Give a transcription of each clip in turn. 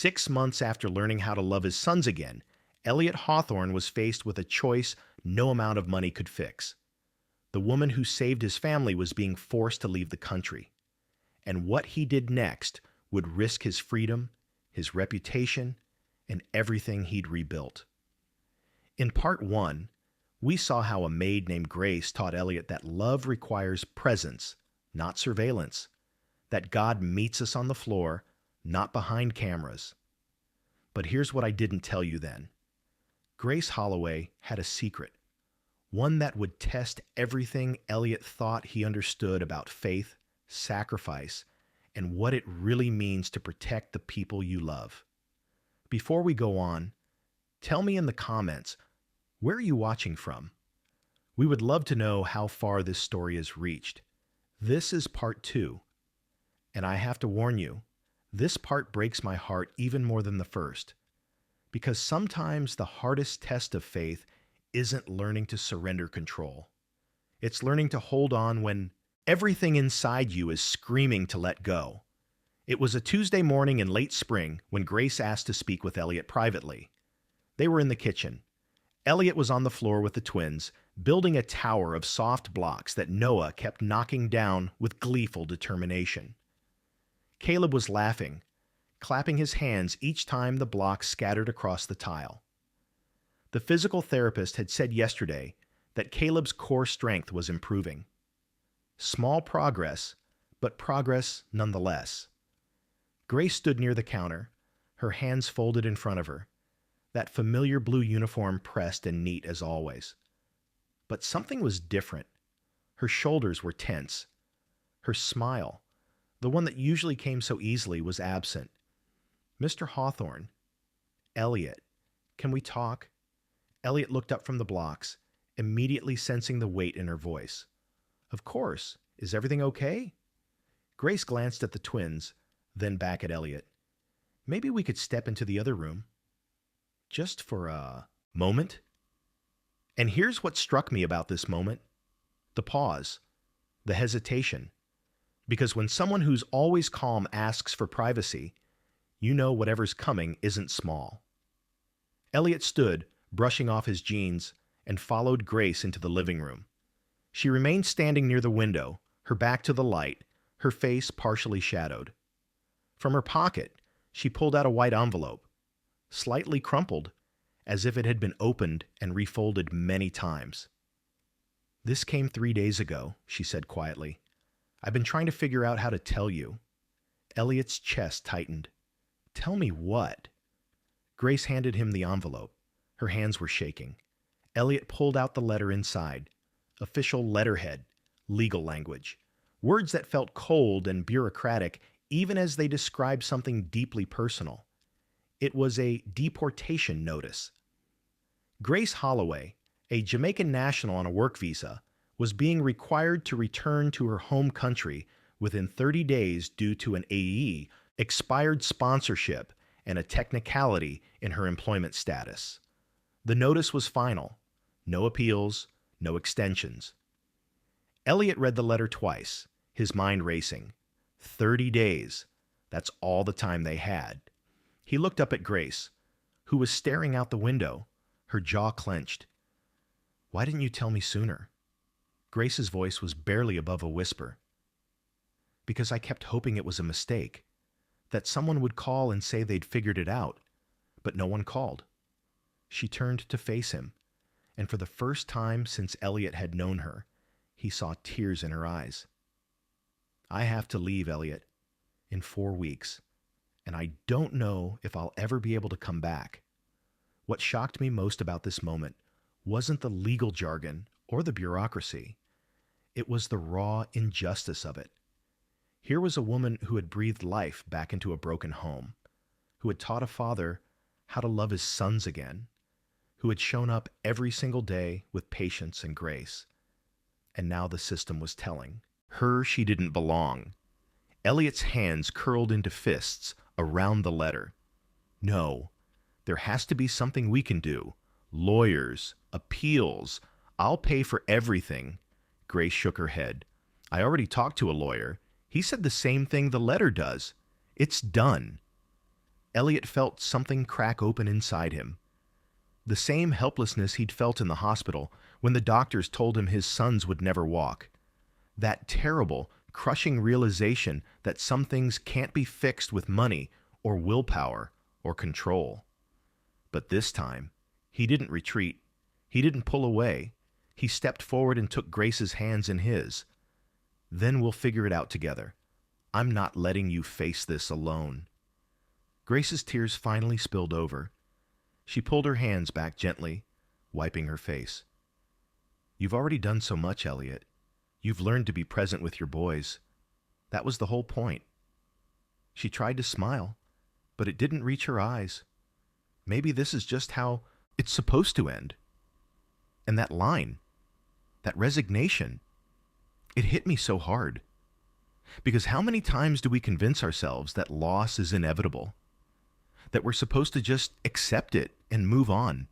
6 months after learning how to love his sons again, Elliot Hawthorne was faced with a choice no amount of money could fix. The woman who saved his family was being forced to leave the country. And what he did next would risk his freedom, his reputation, and everything he'd rebuilt. In part 1, we saw how a maid named Grace taught Elliot that love requires presence, not surveillance, that God meets us on the floor, not behind cameras. But here's what I didn't tell you then. Grace Holloway had a secret, one that would test everything Elliot thought he understood about faith, sacrifice, and what it really means to protect the people you love. Before we go on, tell me in the comments, where are you watching from? We would love to know how far this story has reached. This is part 2. And I have to warn you, this part breaks my heart even more than the first. Because sometimes the hardest test of faith isn't learning to surrender control. It's learning to hold on when everything inside you is screaming to let go. It was a Tuesday morning in late spring when Grace asked to speak with Elliot privately. They were in the kitchen. Elliot was on the floor with the twins, building a tower of soft blocks that Noah kept knocking down with gleeful determination. Caleb was laughing, clapping his hands each time the blocks scattered across the tile. The physical therapist had said yesterday that Caleb's core strength was improving. Small progress, but progress nonetheless. Grace stood near the counter, her hands folded in front of her, that familiar blue uniform pressed and neat as always. But something was different. Her shoulders were tense. Her smile, the one that usually came so easily, was absent. "Mr. Hawthorne." "Elliot, can we talk?" Elliot looked up from the blocks, immediately sensing the weight in her voice. "Of course. Is everything okay?" Grace glanced at the twins, then back at Elliot. "Maybe we could step into the other room. Just for a moment?" And here's what struck me about this moment. The pause. The hesitation. Because when someone who's always calm asks for privacy, you know whatever's coming isn't small. Elliot stood, brushing off his jeans, and followed Grace into the living room. She remained standing near the window, her back to the light, her face partially shadowed. From her pocket, she pulled out a white envelope, slightly crumpled, as if it had been opened and refolded many times. "This came 3 days ago," she said quietly. "I've been trying to figure out how to tell you." Elliot's chest tightened. "Tell me what?" Grace handed him the envelope. Her hands were shaking. Elliot pulled out the letter inside. Official letterhead, legal language. Words that felt cold and bureaucratic even as they described something deeply personal. It was a deportation notice. Grace Holloway, a Jamaican national on a work visa, was being required to return to her home country within 30 days due to an AE, expired sponsorship, and a technicality in her employment status. The notice was final. No appeals, no extensions. Elliot read the letter twice, his mind racing. 30 days. That's all the time they had. He looked up at Grace, who was staring out the window, her jaw clenched. "Why didn't you tell me sooner?" Grace's voice was barely above a whisper. "Because I kept hoping it was a mistake, that someone would call and say they'd figured it out, but no one called." She turned to face him, and for the first time since Elliot had known her, he saw tears in her eyes. "I have to leave, Elliot, in 4 weeks, and I don't know if I'll ever be able to come back." What shocked me most about this moment wasn't the legal jargon or the bureaucracy. It was the raw injustice of it. Here was a woman who had breathed life back into a broken home, who had taught a father how to love his sons again, who had shown up every single day with patience and grace. And now the system was telling her she didn't belong. Elliot's hands curled into fists around the letter. "No, there has to be something we can do. Lawyers, appeals. I'll pay for everything." Grace shook her head. "I already talked to a lawyer. He said the same thing the letter does. It's done." Elliot felt something crack open inside him. The same helplessness he'd felt in the hospital when the doctors told him his sons would never walk. That terrible, crushing realization that some things can't be fixed with money or willpower or control. But this time, he didn't retreat. He didn't pull away. He stepped forward and took Grace's hands in his. "Then we'll figure it out together. I'm not letting you face this alone." Grace's tears finally spilled over. She pulled her hands back gently, wiping her face. "You've already done so much, Elliot. You've learned to be present with your boys. That was the whole point." She tried to smile, but it didn't reach her eyes. Maybe this is just how it's supposed to end. And that line, that resignation, it hit me so hard. Because how many times do we convince ourselves that loss is inevitable? That we're supposed to just accept it and move on?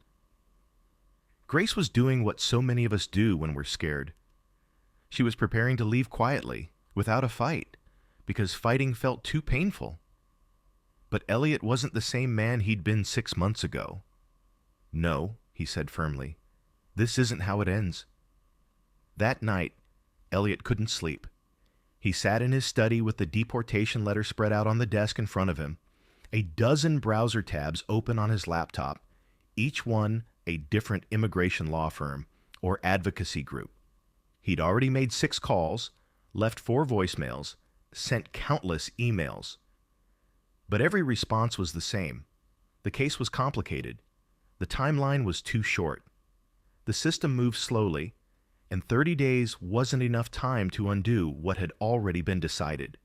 Grace was doing what so many of us do when we're scared. She was preparing to leave quietly, without a fight, because fighting felt too painful. But Elliot wasn't the same man he'd been 6 months ago. "No," he said firmly, "this isn't how it ends." That night, Elliot couldn't sleep. He sat in his study with the deportation letter spread out on the desk in front of him, a dozen browser tabs open on his laptop, each one a different immigration law firm or advocacy group. He'd already made 6 calls, left 4 voicemails, sent countless emails. But every response was the same. The case was complicated. The timeline was too short. The system moved slowly, and 30 days wasn't enough time to undo what had already been decided.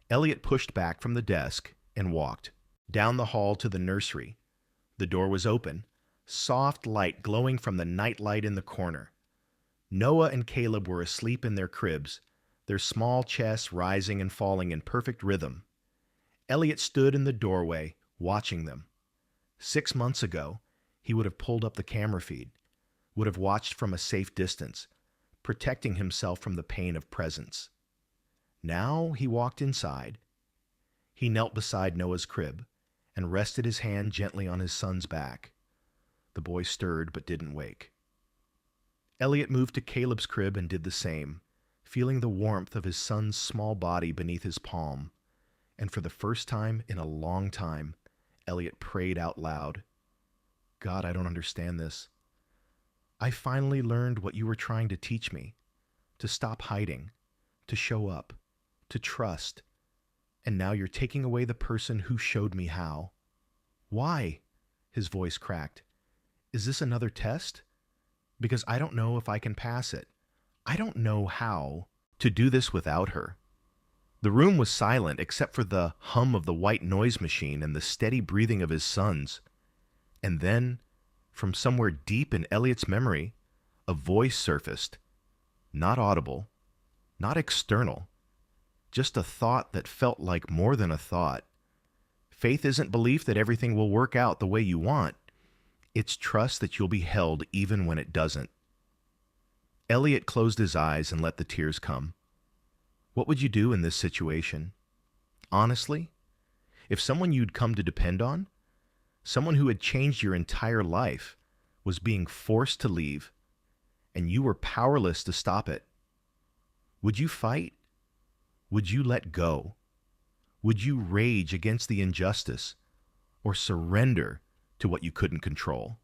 Elliot pushed back from the desk and walked down the hall to the nursery. The door was open, soft light glowing from the nightlight in the corner. Noah and Caleb were asleep in their cribs, their small chests rising and falling in perfect rhythm. Elliot stood in the doorway, watching them. 6 months ago, he would have pulled up the camera feed, would have watched from a safe distance, protecting himself from the pain of presence. Now he walked inside. He knelt beside Noah's crib and rested his hand gently on his son's back. The boy stirred but didn't wake. Elliot moved to Caleb's crib and did the same, feeling the warmth of his son's small body beneath his palm. And for the first time in a long time, Elliot prayed out loud, "God, I don't understand this. I finally learned what you were trying to teach me, to stop hiding, to show up, to trust. And now you're taking away the person who showed me how." "Why?" His voice cracked. "Is this another test? Because I don't know if I can pass it. I don't know how to do this without her." The room was silent except for the hum of the white noise machine and the steady breathing of his sons. And then, from somewhere deep in Elliot's memory, a voice surfaced. Not audible, not external, just a thought that felt like more than a thought. Faith isn't belief that everything will work out the way you want. It's trust that you'll be held even when it doesn't. Elliot closed his eyes and let the tears come. What would you do in this situation? Honestly, if someone you'd come to depend on, someone who had changed your entire life, was being forced to leave, and you were powerless to stop it, would you fight? Would you let go? Would you rage against the injustice or surrender to what you couldn't control?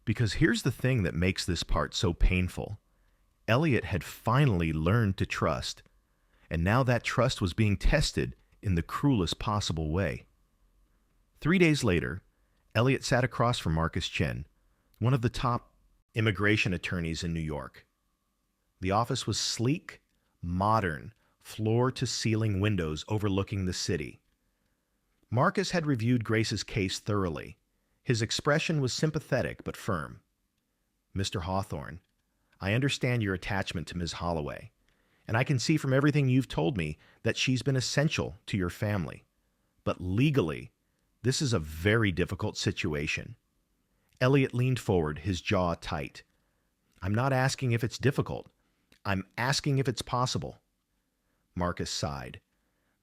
Because here's the thing that makes this part so painful. Elliot had finally learned to trust, and now that trust was being tested in the cruelest possible way. 3 days later, Elliot sat across from Marcus Chen, one of the top immigration attorneys in New York. The office was sleek, modern, floor-to-ceiling windows overlooking the city. Marcus had reviewed Grace's case thoroughly. His expression was sympathetic but firm. "Mr. Hawthorne, I understand your attachment to Ms. Holloway, and I can see from everything you've told me that she's been essential to your family. But legally, this is a very difficult situation." Elliot leaned forward, his jaw tight. "I'm not asking if it's difficult. I'm asking if it's possible." Marcus sighed.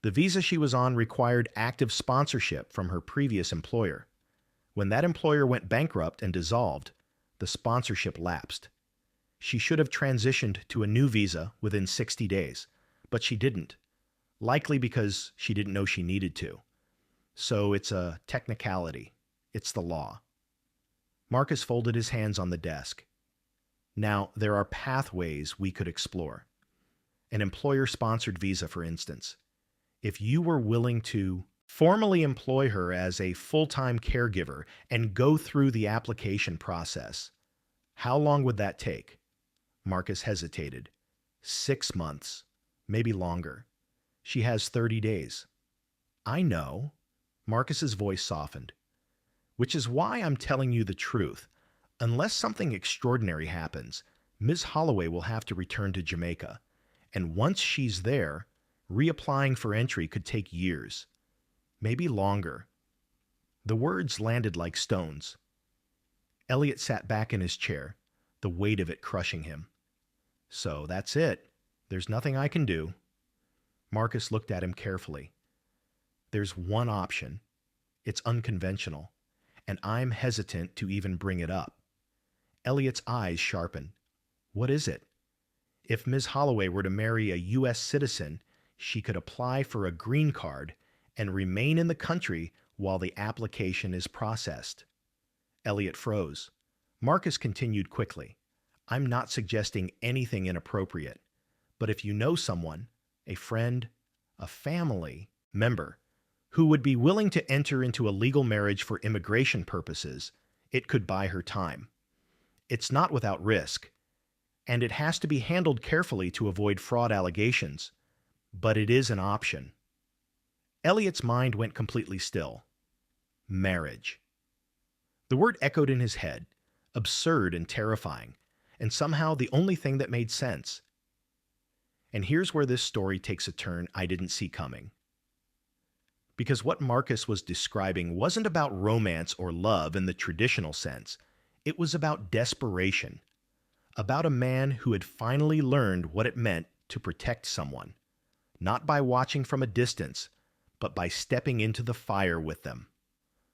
The visa she was on required active sponsorship from her previous employer. When that employer went bankrupt and dissolved, the sponsorship lapsed. She should have transitioned to a new visa within 60 days, but she didn't, likely because she didn't know she needed to. So it's a technicality. It's the law. Marcus folded his hands on the desk. Now, there are pathways we could explore. An employer-sponsored visa, for instance. If you were willing to formally employ her as a full-time caregiver and go through the application process, how long would that take? Marcus hesitated. 6 months, maybe longer. She has 30 days. I know. Marcus's voice softened. Which is why I'm telling you the truth. Unless something extraordinary happens, Ms. Holloway will have to return to Jamaica. And once she's there, reapplying for entry could take years. Maybe longer. The words landed like stones. Elliot sat back in his chair, the weight of it crushing him. So that's it. There's nothing I can do. Marcus looked at him carefully. There's one option. It's unconventional, and I'm hesitant to even bring it up. Elliot's eyes sharpened. What is it? If Ms. Holloway were to marry a U.S. citizen, she could apply for a green card and remain in the country while the application is processed. Elliot froze. Marcus continued quickly. I'm not suggesting anything inappropriate, but if you know someone, a friend, a family member, who would be willing to enter into a legal marriage for immigration purposes, it could buy her time. It's not without risk, and it has to be handled carefully to avoid fraud allegations, but it is an option. Elliot's mind went completely still. Marriage. The word echoed in his head, absurd and terrifying, and somehow the only thing that made sense. And here's where this story takes a turn I didn't see coming. Because what Marcus was describing wasn't about romance or love in the traditional sense. It was about desperation. About a man who had finally learned what it meant to protect someone. Not by watching from a distance, but by stepping into the fire with them.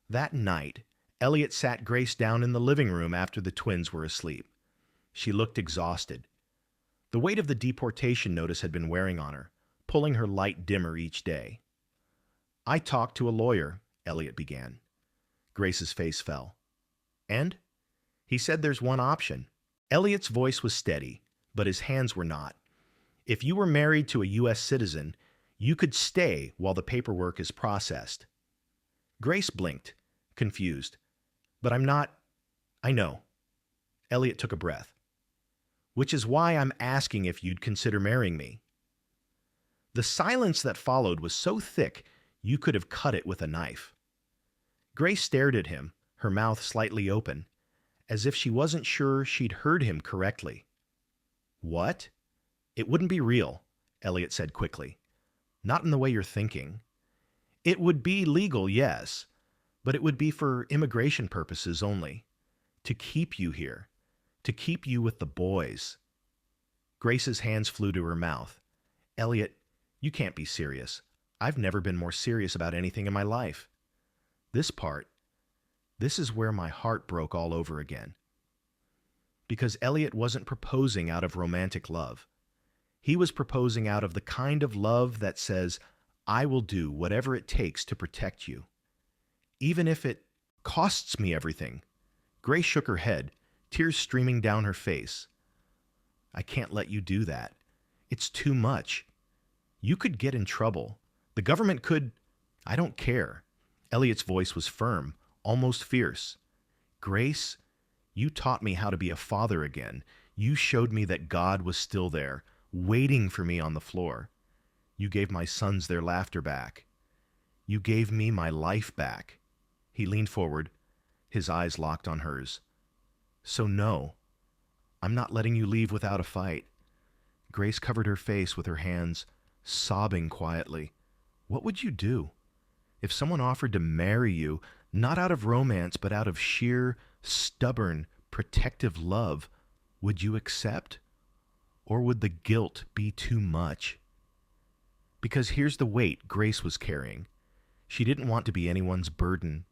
That night, Elliot sat Grace down in the living room after the twins were asleep. She looked exhausted. The weight of the deportation notice had been wearing on her, pulling her light dimmer each day. I talked to a lawyer, Elliot began. Grace's face fell. And? He said there's one option. Elliot's voice was steady, but his hands were not. If you were married to a U.S. citizen, you could stay while the paperwork is processed. Grace blinked, confused. But I'm not... I know. Elliot took a breath. Which is why I'm asking if you'd consider marrying me. The silence that followed was so thick you could have cut it with a knife. Grace stared at him, her mouth slightly open, as if she wasn't sure she'd heard him correctly. What? It wouldn't be real, Elliot said quickly. Not in the way you're thinking. It would be legal, yes, but it would be for immigration purposes only. To keep you here. To keep you with the boys. Grace's hands flew to her mouth. Elliot, you can't be serious. I've never been more serious about anything in my life. This is where my heart broke all over again. Because Elliot wasn't proposing out of romantic love. He was proposing out of the kind of love that says, I will do whatever it takes to protect you. Even if it costs me everything. Grace shook her head, tears streaming down her face. I can't let you do that. It's too much. You could get in trouble. The government could... I don't care. Elliot's voice was firm, almost fierce. Grace, you taught me how to be a father again. You showed me that God was still there, waiting for me on the floor. You gave my sons their laughter back. You gave me my life back. He leaned forward, his eyes locked on hers. So no, I'm not letting you leave without a fight. Grace covered her face with her hands, sobbing quietly. What would you do? If someone offered to marry you, not out of romance, but out of sheer, stubborn, protective love, would you accept? Or would the guilt be too much? Because here's the weight Grace was carrying. She didn't want to be anyone's burden.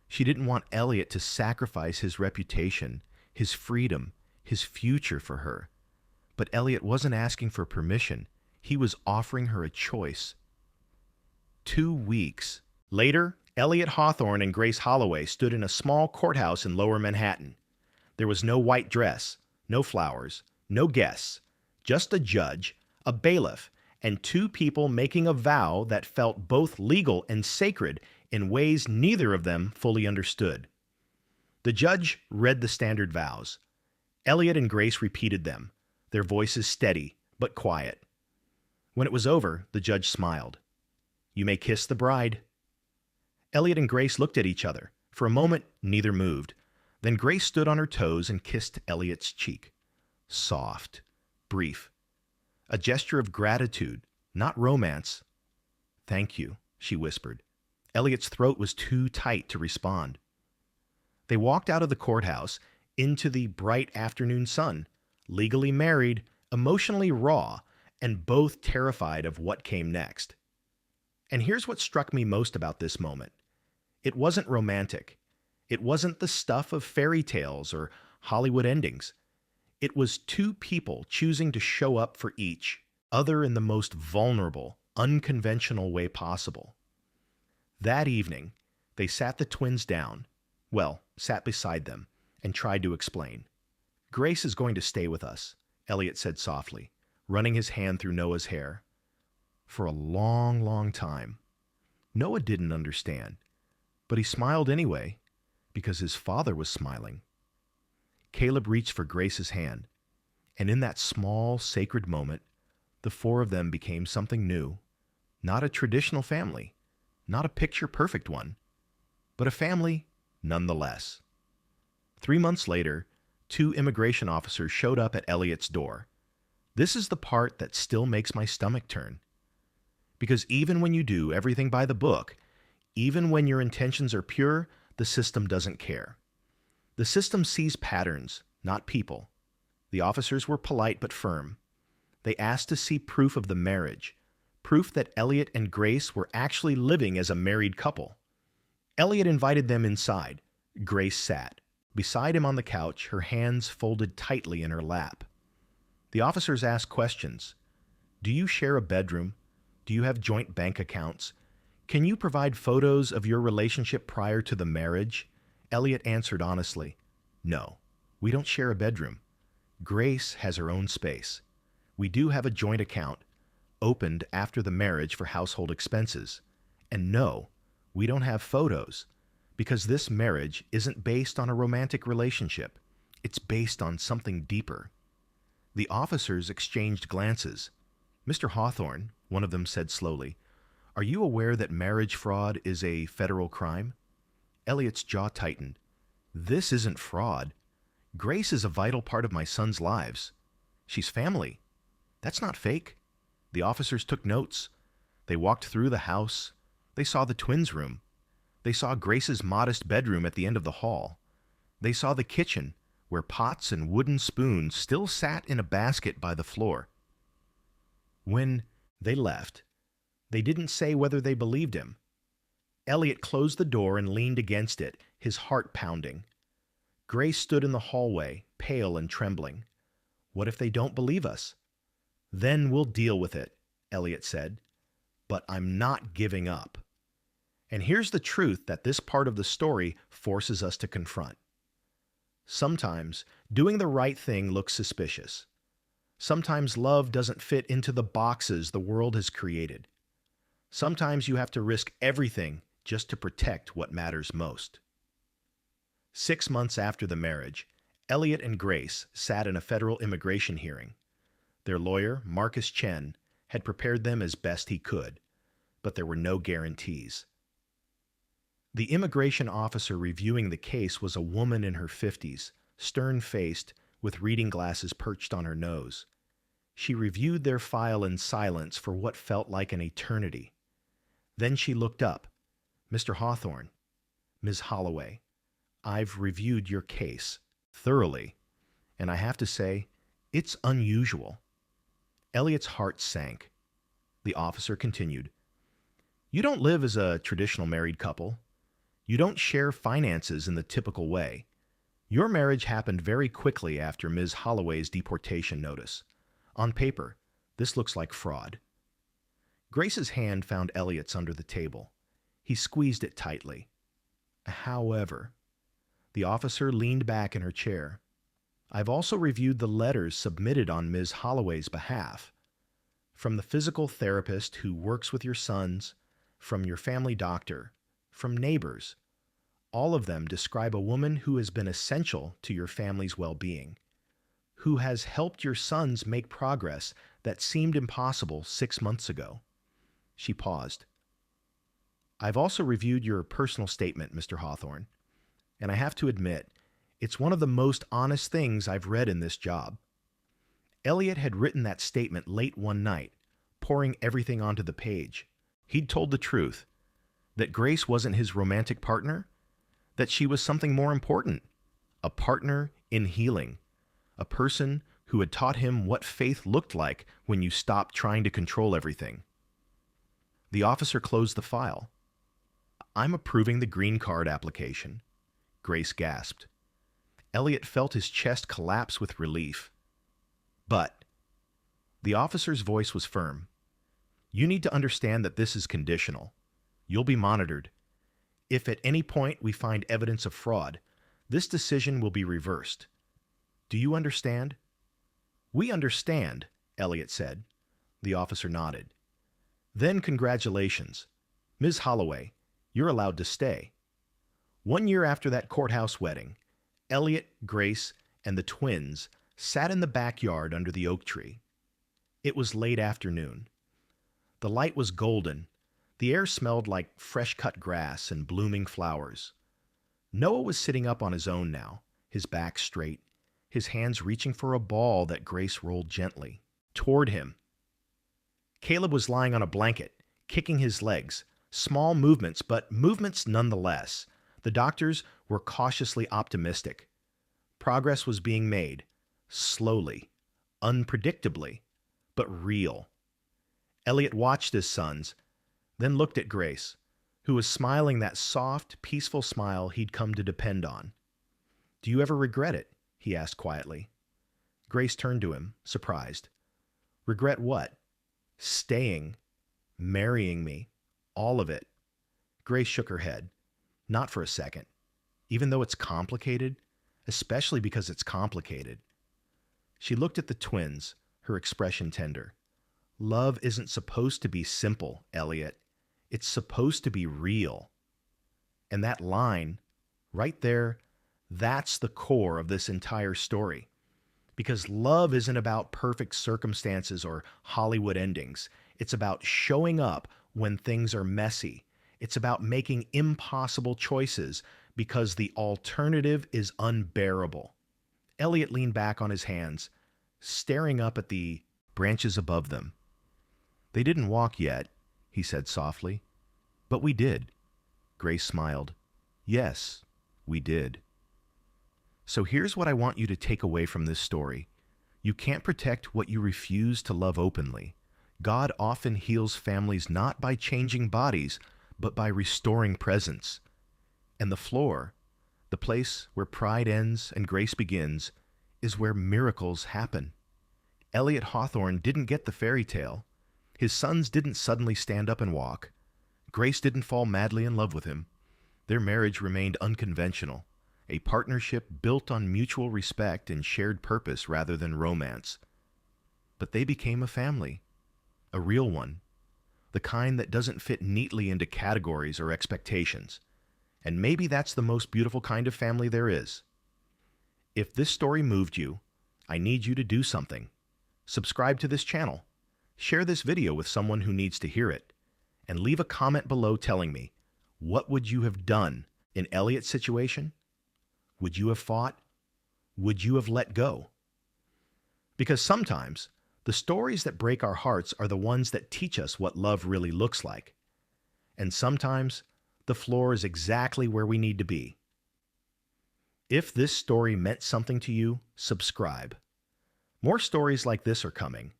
She didn't want Elliot to sacrifice his reputation, his freedom, his future for her. But Elliot wasn't asking for permission. He was offering her a choice. 2 weeks. Later, Elliot Hawthorne and Grace Holloway stood in a small courthouse in Lower Manhattan. There was no white dress, no flowers, no guests, just a judge, a bailiff, and two people making a vow that felt both legal and sacred in ways neither of them fully understood. The judge read the standard vows. Elliot and Grace repeated them, their voices steady but quiet. When it was over, the judge smiled. "You may kiss the bride." Elliot and Grace looked at each other. For a moment, neither moved. Then Grace stood on her toes and kissed Elliot's cheek. Soft, brief. A gesture of gratitude, not romance. "Thank you," she whispered. Elliot's throat was too tight to respond. They walked out of the courthouse into the bright afternoon sun, legally married, emotionally raw, and both terrified of what came next. And here's what struck me most about this moment. It wasn't romantic. It wasn't the stuff of fairy tales or Hollywood endings. It was two people choosing to show up for each other in the most vulnerable, unconventional way possible. That evening, they sat the twins down, sat beside them, and tried to explain. "Grace is going to stay with us," Elliot said softly, running his hand through Noah's hair. For a long, long time. Noah didn't understand, but he smiled anyway, because his father was smiling. Caleb reached for Grace's hand, and in that small, sacred moment, the four of them became something new. Not a traditional family, not a picture-perfect one, but a family nonetheless. 3 months later, 2 immigration officers showed up at Elliot's door. This is the part that still makes my stomach turn. Because even when you do everything by the book, even when your intentions are pure, the system doesn't care. The system sees patterns, not people. The officers were polite but firm. They asked to see proof of the marriage, proof that Elliot and Grace were actually living as a married couple. Elliot invited them inside. Grace sat. Beside him on the couch, her hands folded tightly in her lap. The officers asked questions. "Do you share a bedroom? Do you have joint bank accounts? Can you provide photos of your relationship prior to the marriage?" Elliot answered honestly, "No, we don't share a bedroom. Grace has her own space. We do have a joint account, opened after the marriage for household expenses. And no, we don't have photos, because this marriage isn't based on a romantic relationship. It's based on something deeper." The officers exchanged glances. "Mr. Hawthorne," one of them said slowly, "are you aware that marriage fraud is a federal crime?" Elliot's jaw tightened. "This isn't fraud. Grace is a vital part of my son's lives. She's family. That's not fake." The officers took notes. They walked through the house. They saw the twins' room. They saw Grace's modest bedroom at the end of the hall. They saw the kitchen, where pots and wooden spoons still sat in a basket by the floor. When they left, they didn't say whether they believed him. Elliot closed the door and leaned against it, his heart pounding. Grace stood in the hallway, pale and trembling. "What if they don't believe us?" "Then we'll deal with it," Elliot said. "But I'm not giving up." And here's the truth that this part of the story forces us to confront. Sometimes doing the right thing looks suspicious. Sometimes love doesn't fit into the boxes the world has created. Sometimes you have to risk everything just to protect what matters most. 6 months after the marriage, Elliot and Grace sat in a federal immigration hearing. Their lawyer, Marcus Chen, had prepared them as best he could, but there were no guarantees. The immigration officer reviewing the case was a woman in her 50s, stern-faced, with reading glasses perched on her nose. She reviewed their file in silence for what felt like an eternity. Then she looked up. "Mr. Hawthorne, Ms. Holloway, I've reviewed your case thoroughly, and I have to say, it's unusual." Elliot's heart sank. The officer continued. You don't live as a traditional married couple. You don't share finances in the typical way. Your marriage happened very quickly after Ms. Holloway's deportation notice. On paper, this looks like fraud. Grace's hand found Elliot's under the table. He squeezed it tightly. However, the officer leaned back in her chair. I've also reviewed the letters submitted on Ms. Holloway's behalf. From the physical therapist who works with your sons, from your family doctor, from neighbors. All of them describe a woman who has been essential to your family's well-being, who has helped your sons make progress that seemed impossible 6 months ago. She paused. I've also reviewed your personal statement, Mr. Hawthorne, and I have to admit, it's one of the most honest things I've read in this job. Elliot had written that statement late one night, pouring everything onto the page. He'd told the truth, that Grace wasn't his romantic partner, that she was something more important, a partner in healing, a person who had taught him what faith looked like when you stopped trying to control everything. The officer closed the file. I'm approving the green card application, Grace gasped. Elliot felt his chest collapse with relief. But the officer's voice was firm. You need to understand that this is conditional. You'll be monitored. If at any point we find evidence of fraud, this decision will be reversed. Do you understand? We understand, Elliot said. The officer nodded. Then congratulations. Ms. Holloway, you're allowed to stay. 1 year after that courthouse wedding, Elliot, Grace, and the twins sat in the backyard under the oak tree. It was late afternoon. The light was golden. The air smelled like fresh-cut grass and blooming flowers. Noah was sitting up on his own now, his back straight, his hands reaching for a ball that Grace rolled gently toward him. Caleb was lying on a blanket, kicking his legs, small movements, but movements nonetheless. The doctors were cautiously optimistic. Progress was being made, slowly, unpredictably, but real. Elliot watched his sons, then looked at Grace, who was smiling that soft, peaceful smile he'd come to depend on. Do you ever regret it? He asked quietly. Grace turned to him, surprised. Regret what? Staying, marrying me, all of it. Grace shook her head. Not for a second. Even though it's complicated, especially because it's complicated. She looked at the twins, her expression tender. Love isn't supposed to be simple, Elliot. It's supposed to be real. And that line, right there, that's the core of this entire story. Because love isn't about perfect circumstances or Hollywood endings. It's about showing up when things are messy. It's about making impossible choices because the alternative is unbearable. Elliot leaned back on his hands, staring up at the branches above them. They didn't walk yet, he said softly. But we did. Grace smiled. Yes, we did. So here's what I want you to take away from this story. You can't protect what you refuse to love openly. God often heals families not by changing bodies, but by restoring presence. And the floor, the place where pride ends and grace begins, is where miracles happen. Elliot Hawthorne didn't get the fairy tale. His sons didn't suddenly stand up and walk. Grace didn't fall madly in love with him. Their marriage remained unconventional, a partnership built on mutual respect and shared purpose rather than romance. But they became a family, a real one, the kind that doesn't fit neatly into categories or expectations. And maybe that's the most beautiful kind of family there is. If this story moved you, I need you to do something. Subscribe to this channel. Share this video with someone who needs to hear it. And leave a comment below telling me, what would you have done in Elliot's situation? Would you have fought? Would you have let go? Because sometimes, the stories that break our hearts are the ones that teach us what love really looks like. And sometimes, the floor is exactly where we need to be. If this story meant something to you, subscribe. More stories like this are coming.